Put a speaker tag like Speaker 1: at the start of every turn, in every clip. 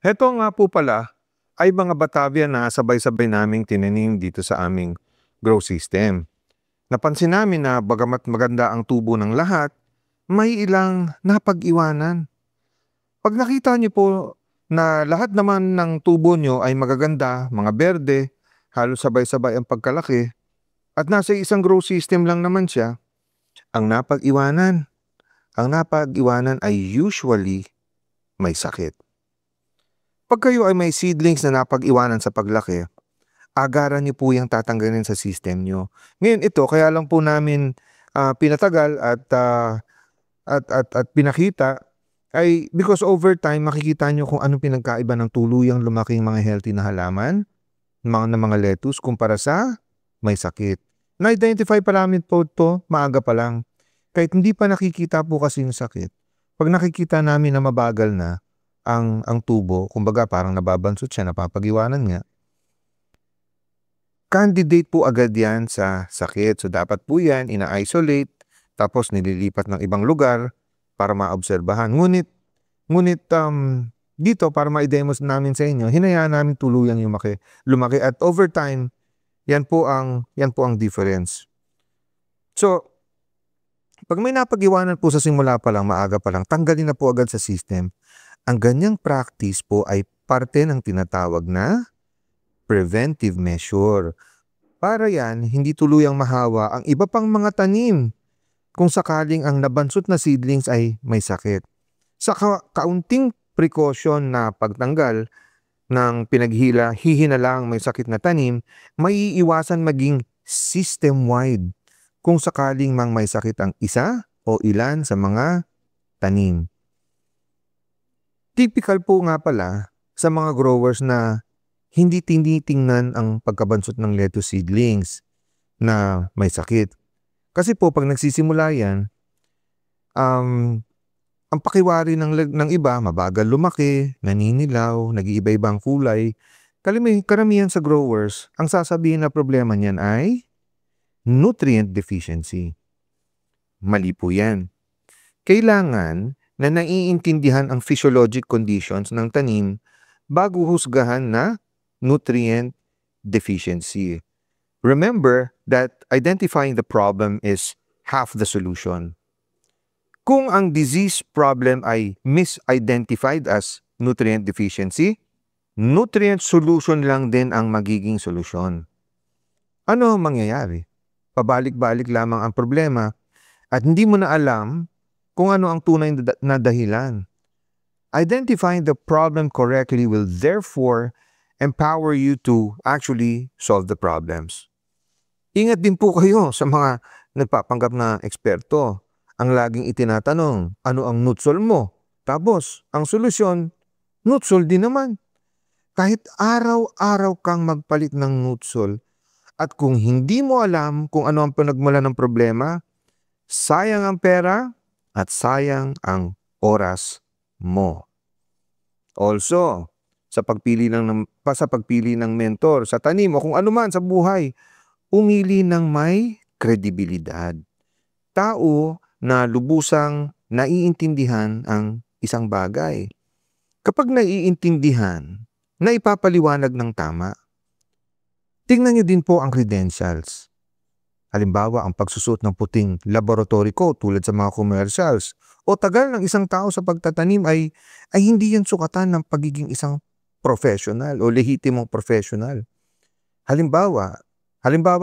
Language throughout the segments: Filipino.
Speaker 1: Heto nga po pala ay mga Batavia na sabay-sabay naming tinanim dito sa aming grow system. Napansin namin na bagamat maganda ang tubo ng lahat, may ilang napag-iwanan. Pag nakita niyo po na lahat naman ng tubo niyo ay magaganda, mga berde, halos sabay-sabay ang pagkalaki, at nasa isang grow system lang naman siya, ang napag-iwanan. Ang napag-iwanan ay usually may sakit. Pag kayo ay may seedlings na napag-iwanan sa paglaki, agaran niyo po yung tatanggalin sa system niyo. Ngayon ito, kaya lang po namin pinatagal at pinakita ay because over time makikita niyo kung anong pinagkaiba ng tuluyang lumaking mga healthy na halaman, mga lettuce kumpara sa may sakit. Na-identify pa namin po ito maaga pa lang. Kahit hindi pa nakikita po kasi yung sakit. Pag nakikita namin na mabagal na ang tubo, kumbaga parang nababansot siya, napapag-iwanan nga, candidate po agad yan sa sakit. So dapat po yan ina-isolate, tapos nililipat ng ibang lugar para maobserbahan. Ngunit dito para ma-demos namin sa inyo, hinayaan namin tuluyang lumaki at over time, yan po ang difference. So, pag may napag-iwanan po sa simula pa lang, maaga pa lang, tanggalin na po agad sa system. Ang ganyang practice po ay parte ng tinatawag na preventive measure. Para yan, hindi tuluyang mahawa ang iba pang mga tanim kung sakaling ang nabansot na seedlings ay may sakit. Sa kaunting precaution na pagtanggal ng hihinalang may sakit na tanim, may iiwasan maging system-wide kung sakaling may sakit ang isa o ilan sa mga tanim. Typical po nga pala sa mga growers na hindi tinitingnan ang pagkabansot ng lettuce seedlings na may sakit. Kasi po pag nagsisimula yan, ang pakiwari ng iba, mabagal lumaki, naninilaw, nag-iiba-ibang kulay. Karamihan sa growers, ang sasabihin na problema niyan ay nutrient deficiency. Mali po yan. Kailangan na naiintindihan ang physiologic conditions ng tanim bago husgahan na nutrient deficiency. Remember that identifying the problem is half the solution. Kung ang disease problem ay misidentified as nutrient deficiency, nutrient solution lang din ang magiging solusyon. Ano ang mangyayari? Pabalik-balik lamang ang problema at hindi mo na alam kung ano ang tunay na dahilan. Identifying the problem correctly will therefore empower you to actually solve the problems. Ingat din po kayo sa mga nagpapanggap na eksperto. Ang laging itinatanong, ano ang nutsol mo? Tapos, ang solusyon, nutsol din naman. Kahit araw-araw kang magpalit ng nutsol at kung hindi mo alam kung ano ang pinagmula ng problema, sayang ang pera at sayang ang oras mo. Also, sa pagpili ng mentor, sa tanim o kung ano man sa buhay, umili ng may kredibilidad. Tao na lubusang naiintindihan ang isang bagay. Kapag naiintindihan, na ipapaliwanag ng tama, tingnan niyo din po ang credentials. Halimbawa, ang pagsusot ng puting laboratory coat tulad sa mga commercials o tagal ng isang tao sa pagtatanim ay hindi yan sukatan ng pagiging isang professional o lehitimong professional. Halimbawa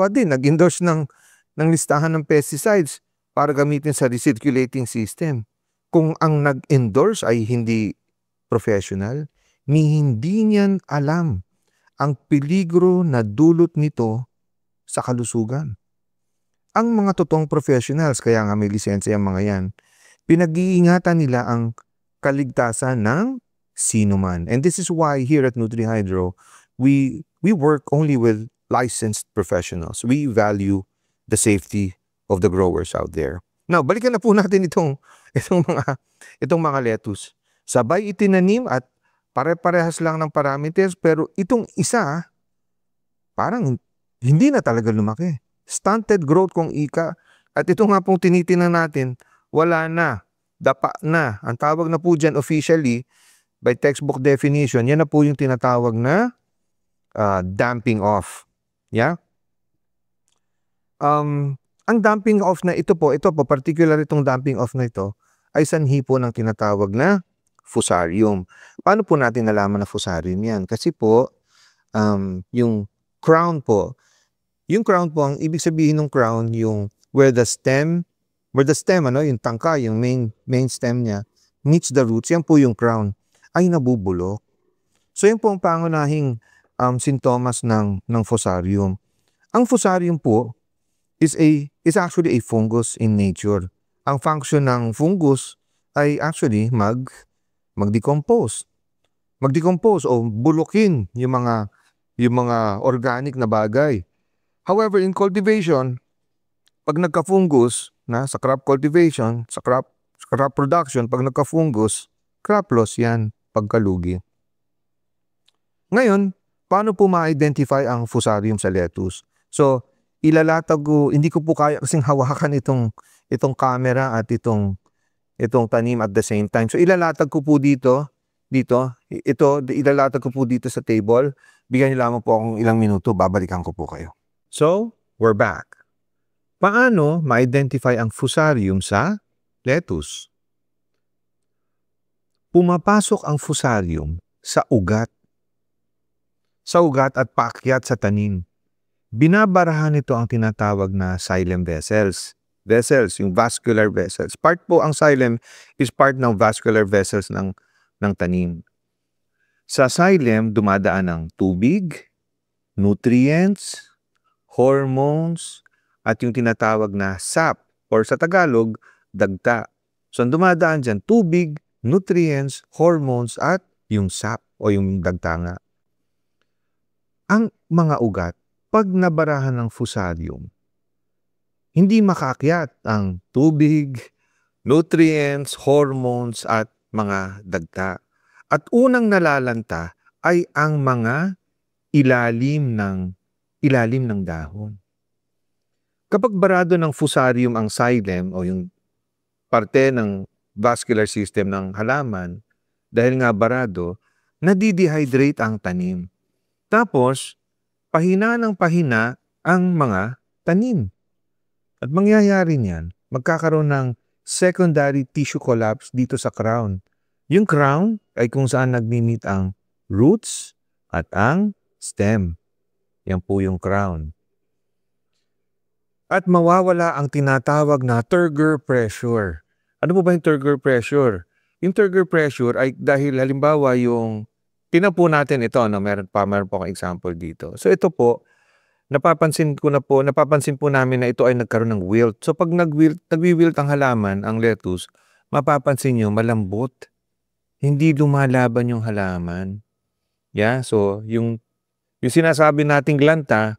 Speaker 1: din, nag-endorse ng listahan ng pesticides para gamitin sa recirculating system. Kung ang nag-endorse ay hindi professional, hindi niyan alam ang peligro na dulot nito sa kalusugan. Ang mga totoong professionals, kaya nga may lisensya ang mga yan, pinag-iingatan nila ang kaligtasan ng sino man. And this is why here at NutriHydro, we work only with licensed professionals. We value the safety of the growers out there. Now, balikan na po natin itong mga lettuce. Sabay itinanim at pare-parehas lang ng parameters, pero itong isa, parang hindi na talaga lumaki. Stunted growth kung ika. At ito nga pong tinitingnan natin, wala na, dapa na. Ang tawag na po dyan officially, by textbook definition, yan na po yung tinatawag na damping off. Yeah? Ang damping off na ito po, particular itong damping off na ito, ay sanhi po ng tinatawag na fusarium. Paano po natin nalaman na fusarium yan? Kasi po, yung crown po, ang ibig sabihin ng crown, yung where the stem, yung tangka, yung main stem niya, meets the roots, yan po yung crown, ay nabubulok. So yan po ang pangunahing sintomas ng fusarium. Ang fusarium po is actually a fungus in nature. Ang function ng fungus ay actually mag-decompose. Mag-decompose o bulukin yung mga organic na bagay. However, in cultivation, pag nagka-fungus sa crop cultivation, sa crop production, pag nagka-fungus, crop loss yan, pagkalugi. Ngayon, paano po ma-identify ang fusarium sa lettuce? So, ilalatag ko, hindi ko po kaya kasing hawakan itong camera at itong tanim at the same time. So, ilalatag ko po dito, ilalatag ko po dito sa table. Bigyan niyo lamang po akong ilang minuto, babalikan ko po kayo. So, we're back. Paano ma-identify ang fusarium sa lettuce? Pumapasok ang fusarium sa ugat. Sa ugat at paakyat sa tanim. Binabarahan nito ang tinatawag na xylem vessels. Yung vascular vessels. Ang xylem is part ng vascular vessels ng tanim. Sa xylem, dumadaan ang tubig, nutrients, hormones, at yung tinatawag na sap, or sa Tagalog, dagta. So, ang dumadaan dyan, tubig, nutrients, hormones, at yung sap, o yung dagta nga. Ang mga ugat, pag nabarahan ng fusarium, hindi makakyat ang tubig, nutrients, hormones, at mga dagta. At unang nalalanta ay ang mga ilalim ng dahon. Kapag barado ng fusarium ang xylem o yung parte ng vascular system ng halaman, dahil nga barado, nadidehydrate ang tanim. Tapos, pahina ng pahina ang mga tanim. At mangyayari niyan, magkakaroon ng secondary tissue collapse dito sa crown. Yung crown ay kung saan nagmi-meet ang roots at ang stem. Yan po yung crown. At mawawala ang tinatawag na turgor pressure. Ano po ba yung turgor pressure? Yung turgor pressure ay dahil halimbawa yung tinapo natin ito, meron po akong example dito. So ito po, napapansin po namin na ito ay nagkaroon ng wilt. So pag nagwi-wilt ang halaman, ang lettuce, mapapansin nyo malambot. Hindi lumalaban yung halaman. Yeah, so yung sinasabi nating lanta,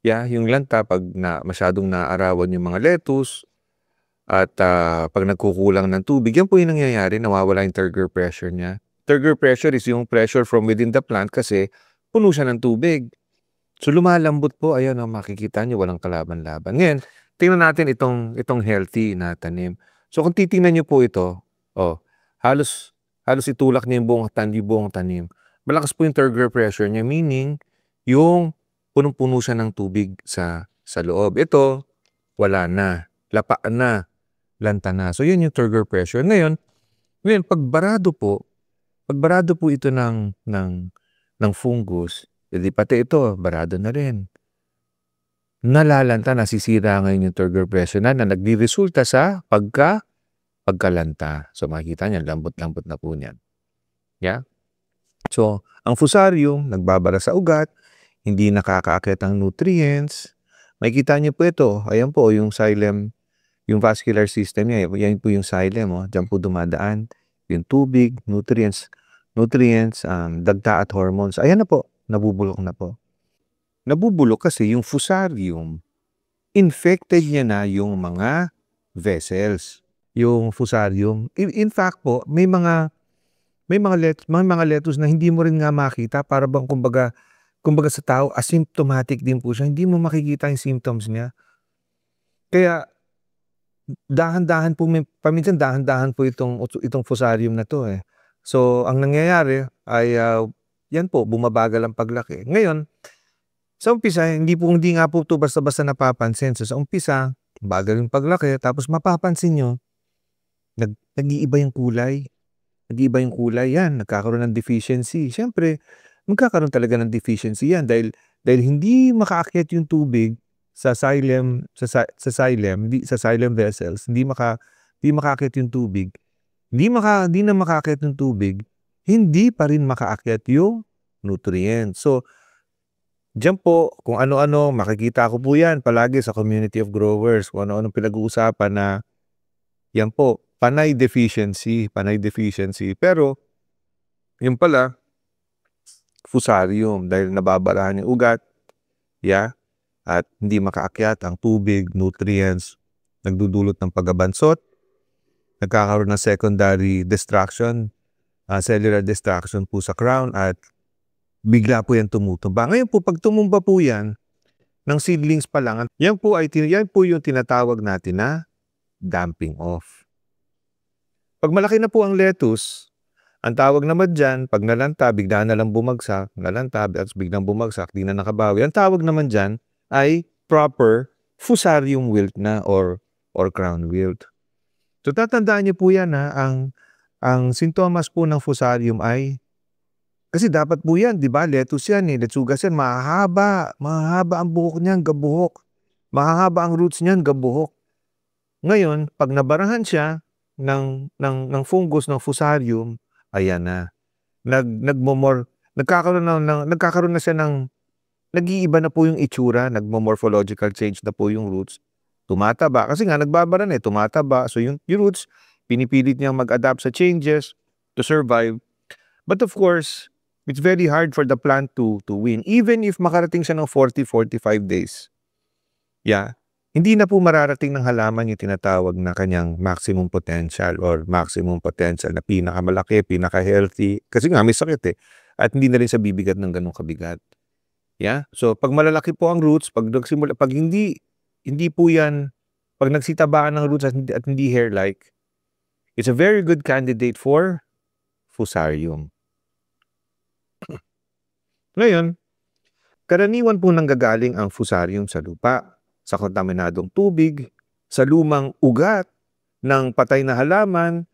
Speaker 1: yung lanta pag masyadong naarawan yung mga lettuce at pag nagkukulang ng tubig, yan po yung nangyayari, nawawala yung turgor pressure niya. Turgor pressure is yung pressure from within the plant kasi puno siya ng tubig. So lumalambot po, ayan makikita niyo walang kalaban-laban. Ngayon, tingnan natin itong healthy na tanim. So kung titingnan niyo po ito, halos itulak niya yung buong tanim. Malakas po yung turgor pressure niya, meaning yung punong-puno siya ng tubig sa loob. Ito, wala na. Lapa na. Lanta na. So, yun yung turgor pressure. Ngayon, pag barado po ito ng fungus, edi pati ito, barado na rin. Nalalanta, nasisira ngayon yung turgor pressure na nagdiresulta sa pagkalanta. So, makikita niyan, lambot-lambot na po niyan. Yeah? So, ang fusarium, nagbabara sa ugat, hindi nakakaakit ang nutrients. Makikita niyo po ito. Ayan po, yung xylem, yung vascular system niya. Yan po yung xylem. Diyan po dumadaan. Yung tubig, nutrients, dagta at hormones. Ayan na po. Nabubulok na po. Nabubulok kasi yung fusarium, infected niya na yung mga vessels. Yung fusarium. In fact po, may mga lettuce na hindi mo rin nga makita, para bang kumbaga sa tao, asymptomatic din po siya. Hindi mo makikita yung symptoms niya. Kaya, dahan-dahan po, paminsan dahan-dahan po itong fusarium na to . So, ang nangyayari ay, yan po, bumabagal ang paglaki. Ngayon, sa umpisa, hindi nga po 'to basta-basta napapansin. So, sa umpisa, bagal yung paglaki, tapos mapapansin niyo, nag-iiba yung kulay. Nag-iiba yung kulay, yan, nagkakaroon ng deficiency. Siyempre, magkakaroon talaga ng deficiency yan dahil hindi makaakyat yung tubig sa xylem sa xylem vessels, hindi makaakyat yung tubig. Hindi na makaakyat yung tubig, hindi pa rin makaakyat yung nutrients. So, diyan po kung ano-ano, makikita ko po yan palagi sa community of growers, kung ano-anong pinag-uusapan na yan po, panay deficiency. Pero, yun pala, fusarium dahil nababarahan yung ugat, at hindi makaakyat ang tubig, nutrients, nagdudulot ng pagabansot, nagkakaroon ng secondary destruction, cellular destruction po sa crown at bigla po yan tumutumba. Ngayon po, pag tumumba po yan, ng seedlings pa lang, yan po yung tinatawag natin na damping off. Pag malaki na po ang lettuce, ang tawag naman dyan, pag nalanta, bigla na lang bumagsak, at biglang bumagsak, di na nakabawi. Ang tawag naman dyan ay proper fusarium wilt na or crown wilt. So tatandaan niyo po yan ang sintomas po ng fusarium ay, kasi dapat po yan, di ba? Lettuce yan, letsugas yan, mahahaba ang buhok niyan, gabuhok. Mahahaba ang roots niyan, gabuhok. Ngayon, pag nabarahan siya ng fungus ng fusarium, ayan na. Nagkakaroon na siya ng nag-iiba na po yung itsura, nagmo-morphological change na po yung roots. Tumataba kasi nga nagbabara na tumataba. So yung roots pinipilit niyang mag-adapt sa changes to survive. But of course, it's very hard for the plant to win even if makarating siya ng 40-45 days. Hindi na po mararating ng halaman yung tinatawag na kanyang maximum potential na pinakamalaki, pinaka-healthy. Kasi nga may sakit at hindi na rin sa bibigat ng ganong kabigat. So pag malalaki po ang roots, pag hindi po yan, pag nagsitabaan ng roots at hindi hair-like, it's a very good candidate for fusarium. Ngayon, karaniwan po nanggagaling ang fusarium sa lupa, sa kontaminadong tubig, sa lumang ugat ng patay na halaman,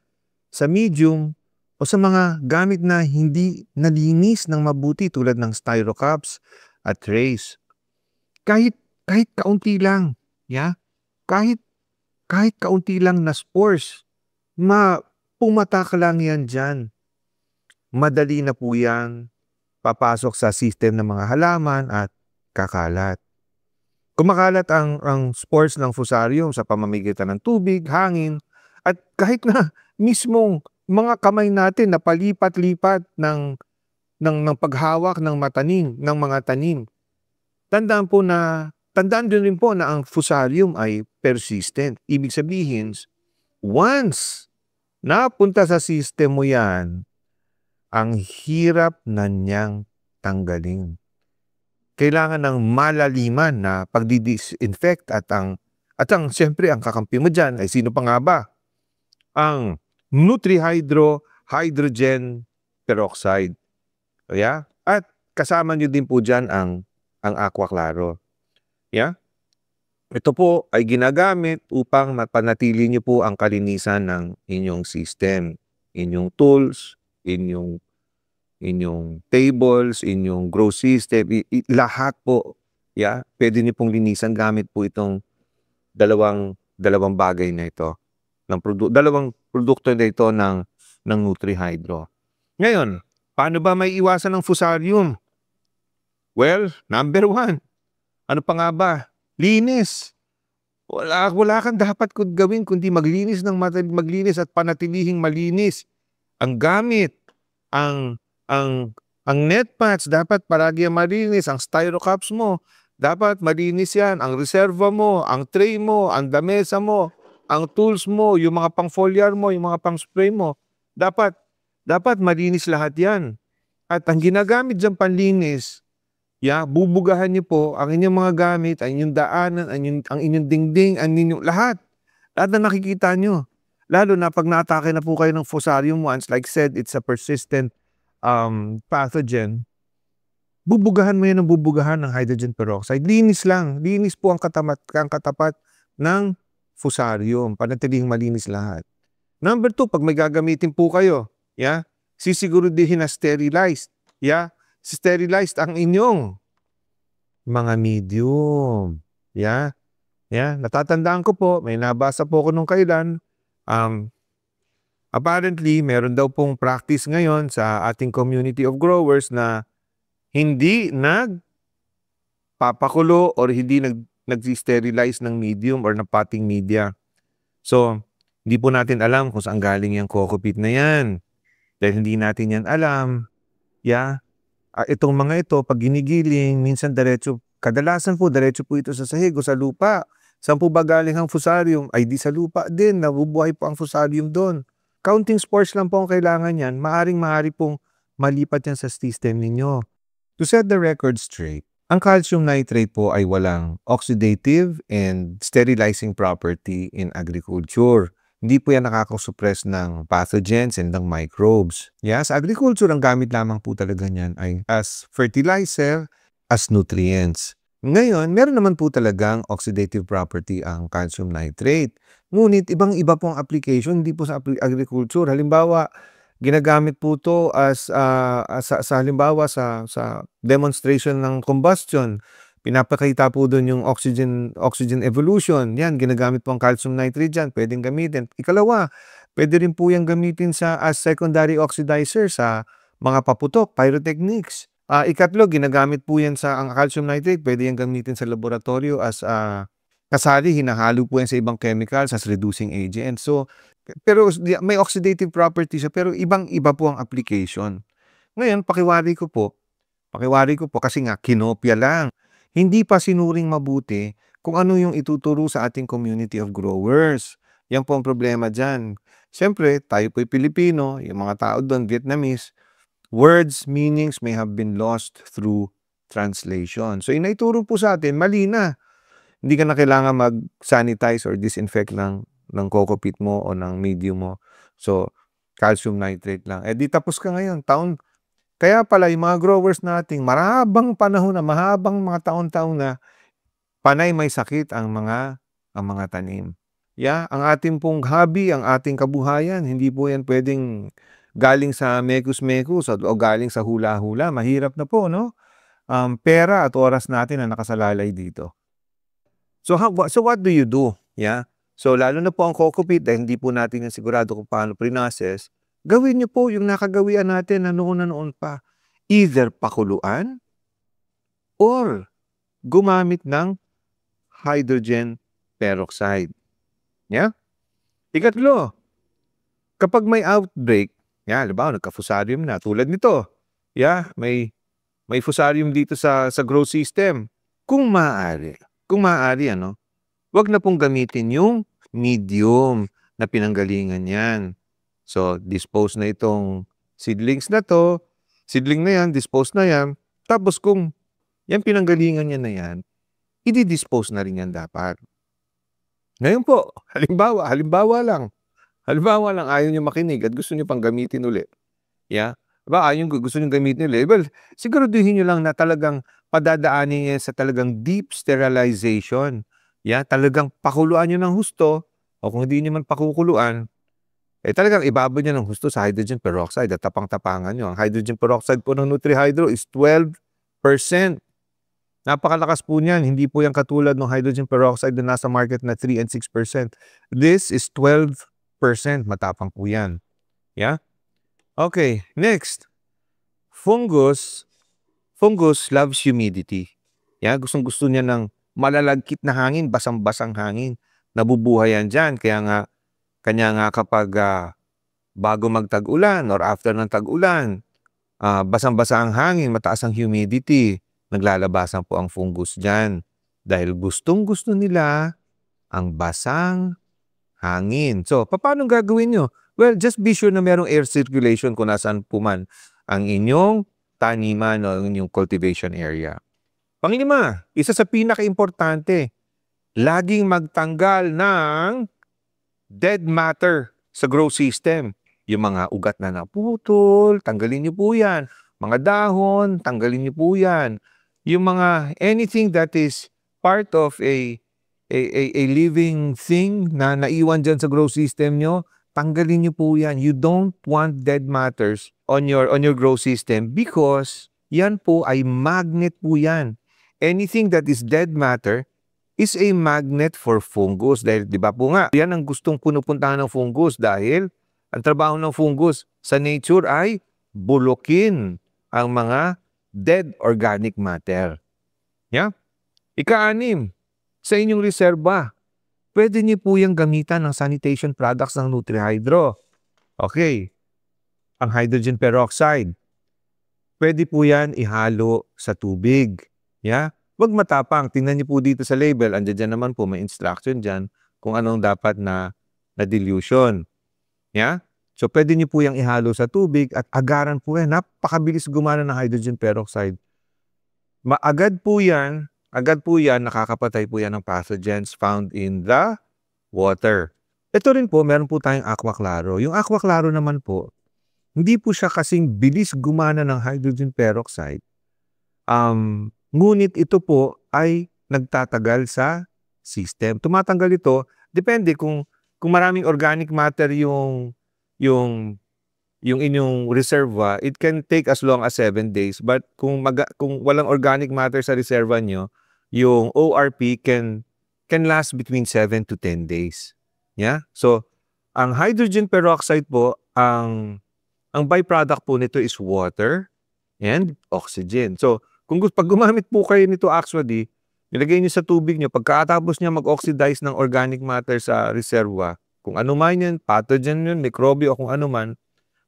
Speaker 1: sa medium, o sa mga gamit na hindi nalinis ng mabuti tulad ng styrocups at trays. Kahit kaunti lang, kahit kaunti lang na spores, pumatak lang yan dyan. Madali na po yan papasok sa system ng mga halaman at kakalat. Kumakalat ang spores ng fusarium sa pamamagitan ng tubig, hangin, at kahit na mismong mga kamay natin na palipat-lipat ng paghawak ng mga tanim. Tandaan din rin po na ang fusarium ay persistent. Ibig sabihin, once napunta sa system mo yan, ang hirap na niyang tanggalin. Kailangan ng malaliman na pagdi-disinfect at siyempre ang kakampi mo dyan ay sino pa nga ba? Ang hydrogen peroxide. At kasama nyo din po dyan ang aqua claro. Ito po ay ginagamit upang mapanatili nyo po ang kalinisan ng inyong system, inyong tools, inyong tables, inyong grow system, lahat po. Pwede niyo pong linisan gamit po itong dalawang bagay na ito. Dalawang produkto na ito ng NutriHydro. Ngayon, paano ba may iwasan ng fusarium? Well, number 1. Ano pa nga ba? Linis. Wala kang dapat gawin kundi maglinis at panatilihing malinis. Ang gamit, ang net pads dapat palagi malinis, ang styrocups mo dapat malinis yan, ang reserva mo, ang tray mo, ang lamesa mo, ang tools mo, yung mga pang-foliar mo, yung mga pang-spray mo, dapat malinis lahat yan. At ang ginagamit dyan panlinis, bubugahan niyo po ang inyong mga gamit, ang inyong daanan, ang inyong dingding, ang inyong lahat na nakikita nyo. Lalo na pag na-atake na po kayo ng Fusarium once, like said, it's a persistent pathogen. Bubugahan mo yan ng bubugahan ng hydrogen peroxide. Linis lang. Linis po ang katapat ng Fusarium. Panatilihing malinis lahat. Number 2, pag may gagamitin po kayo, sisiguraduhin na sterilized. Sterilized ang inyong mga medium. Natatandaan ko po, may nabasa po ko nung kailan, apparently, meron daw pong practice ngayon sa ating community of growers na hindi nagpapakulo or hindi nag-sterilize ng medium or ng potting media. So, hindi po natin alam kung saan galing yung coco peat na yan. Dahil hindi natin yan alam. Itong mga ito, pag ginigiling, minsan kadalasan po diretso po ito sa sahig o sa lupa. Saan po ba galing ang Fusarium? Ay di sa lupa din, nabubuhay po ang Fusarium doon. Counting spores lang po ang kailangan yan. Maaring pong malipat yan sa system ninyo. To set the record straight, ang calcium nitrate po ay walang oxidative and sterilizing property in agriculture. Hindi po yan nakakasuppress ng pathogens and ng microbes. Sa agriculture, ang gamit lamang po talaga niyan ay as fertilizer, as nutrients. Ngayon, meron naman po talagang oxidative property ang calcium nitrate. Ngunit, ibang-iba po ang application, hindi po sa agriculture. Halimbawa, ginagamit po ito halimbawa sa demonstration ng combustion. Pinapakita po doon yung oxygen evolution. Yan, ginagamit po ang calcium nitrate dyan. Pwedeng gamitin. Ikalawa, pwede rin po yung gamitin as secondary oxidizer sa mga paputok, pyrotechnics. Ikatlo, ginagamit po yan ang calcium nitrate. Pwede yung gamitin sa laboratorio as kasali, hinahalo po yan sa ibang chemicals as reducing agent. So, pero may oxidative property siya, pero ibang-iba po ang application. Ngayon, pakiwari ko po kasi nga kinopya lang. Hindi pa sinuring mabuti kung ano yung ituturo sa ating community of growers. Yan po ang problema dyan. Siyempre, tayo po'y Pilipino, yung mga tao doon, Vietnamese, words, meanings may have been lost through translation. So, inaituro po sa atin, mali na. Hindi ka na kailangan mag-sanitize or disinfect ng coco peat mo o ng medium mo. So, calcium nitrate lang. Di tapos ka ngayon, taon. Kaya pala yung mga growers nating mahabang panahon na, mahabang mga taon-taon na, panay may sakit ang mga tanim. Ang ating pong hobby, ang ating kabuhayan, hindi po yan pwedeng galing sa mekus-mekus o galing sa hula-hula. Mahirap na po, no? Pera at oras natin na nakasalalay dito. So what do you do? So, lalo na po ang coco peat, dahil hindi po natin yung sigurado kung paano pre-process, gawin niyo po yung nakagawian natin na noon pa. Either pakuluan or gumamit ng hydrogen peroxide. Ikatlo, kapag may outbreak, halimbawa, nagka-Fusarium na, tulad nito, may Fusarium dito sa grow system. Kung maaari, wag na pong gamitin yung medium na pinanggalingan yan. So, dispose na itong seedlings na to. Seedling na yan, dispose na yan. Tapos kung yan pinanggalingan niya na yan, i-dispose na rin yan dapat. Ngayon po, halimbawa lang, ayaw niyo makinig at gusto niyo pang gamitin ulit. Gusto niyo gamitin ulit. Well, siguraduhin niyo lang na talagang padadaanin niya sa talagang deep sterilization. Talagang pakuluan nyo ng husto, o kung hindi nyo man pakukuluan, talagang ibabad nyo ng husto sa hydrogen peroxide at tapang-tapangan nyo. Ang hydrogen peroxide po ng NutriHydro is 12%. Napakalakas po niyan. Hindi po yan katulad ng hydrogen peroxide na nasa market na 3 and 6%. This is 12%. Matapang po yan. Okay, next. Fungus loves humidity. Gustong-gusto niya ng malalagkit na hangin, basang-basang hangin. Nabubuhay yan dyan. Kanya nga kapag bago magtag-ulan or after ng tag-ulan, basang-basa ang hangin, mataas ang humidity, naglalabasan po ang fungus dyan. Dahil gustong-gusto nila ang basang hangin. So, paano gagawin nyo? Well, just be sure na merong air circulation kung nasaan po man ang inyong taniman o inyong cultivation area. Panglima, isa sa pinaka-importante, laging magtanggal ng dead matter sa growth system. Yung mga ugat na naputol, tanggalin niyo po yan. Mga dahon, tanggalin niyo po yan. Yung mga anything that is part of a living thing na naiwan dyan sa growth system nyo, tanggalin niyo po yan. You don't want dead matters on your growth system because yan po ay magnet po yan. Anything that is dead matter is a magnet for fungus. Dahil di ba po nga, yan ang gustong punupuntahan ng fungus dahil ang trabaho ng fungus sa nature ay bulukin ang mga dead organic matter. Yeah? Ika-6, sa inyong reserba, pwede niyo po yung gamitan ng sanitation products ng NutriHydro. Okay. Ang hydrogen peroxide, pwede po yan ihalo sa tubig. Yeah? Huwag matapang. Tingnan niyo po dito sa label. Andiyan dyan naman po, may instruction dyan kung anong dapat na dilution. Yeah? So, pwede niyo po yung ihalo sa tubig at agaran po yan. Napakabilis gumana ng hydrogen peroxide. Agad po yan, nakakapatay po yan ng pathogens found in the water. Ito rin po, meron po tayong aqua claro. Yung aqua claro naman po, hindi po siya kasing bilis gumana ng hydrogen peroxide. Ngunit ito po ay nagtatagal sa system. Tumatanggal ito, depende kung maraming organic matter yung inyong reserva, it can take as long as 7 days. But kung walang organic matter sa reserva nyo, yung ORP can last between 7 to 10 days. Yeah? So, ang hydrogen peroxide po, ang byproduct po nito is water and oxygen. So, pag gumamit po kayo nito actually, nilagay nyo sa tubig nyo, pagkatapos niya mag-oxidize ng organic matter sa reserva, kung ano man yan, pathogen yun, microbe o kung ano man,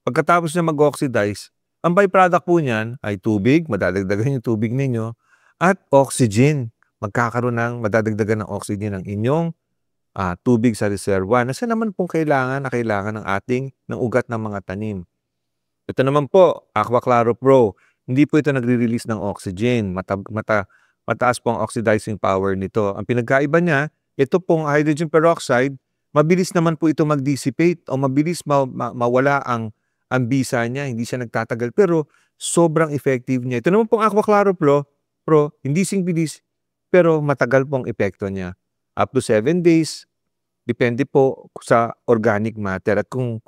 Speaker 1: pagkatapos niya mag-oxidize, ang byproduct po niyan ay tubig, madadagdagan yung tubig ninyo, at oxygen. Madadagdagan ng oxygen ng inyong tubig sa reserva. Nasa naman pong kailangan ng ating ng ugat ng mga tanim. Ito naman po, Aqua Claro Pro. Hindi po ito nagre-release ng oxygen. Mataas po ang oxidizing power nito. Ang pinagkaiba niya, ito pong hydrogen peroxide, mabilis naman po ito mag-dissipate o mabilis mawala ang bisa niya. Hindi siya nagtatagal pero sobrang effective niya. Ito naman pong Aqua Claro Pro, hindi sing bilis pero matagal pong epekto niya. Up to 7 days, depende po sa organic matter. At kung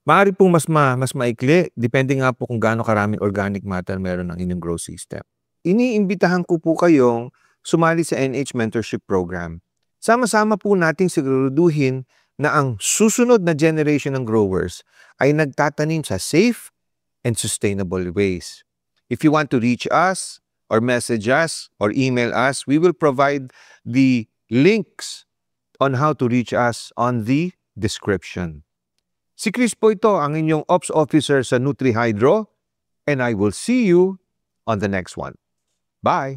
Speaker 1: maaari pong mas maikli, depende nga po kung gaano karaming organic matter meron ng inyong growth system. Iniimbitahan ko po kayong sumali sa NH Mentorship Program. Sama-sama po nating siguraduhin na ang susunod na generation ng growers ay nagtatanim sa safe and sustainable ways. If you want to reach us, or message us, or email us, we will provide the links on how to reach us on the description. Si Chris po ito, ang inyong Ops Officer sa NutriHydro, and I will see you on the next one. Bye!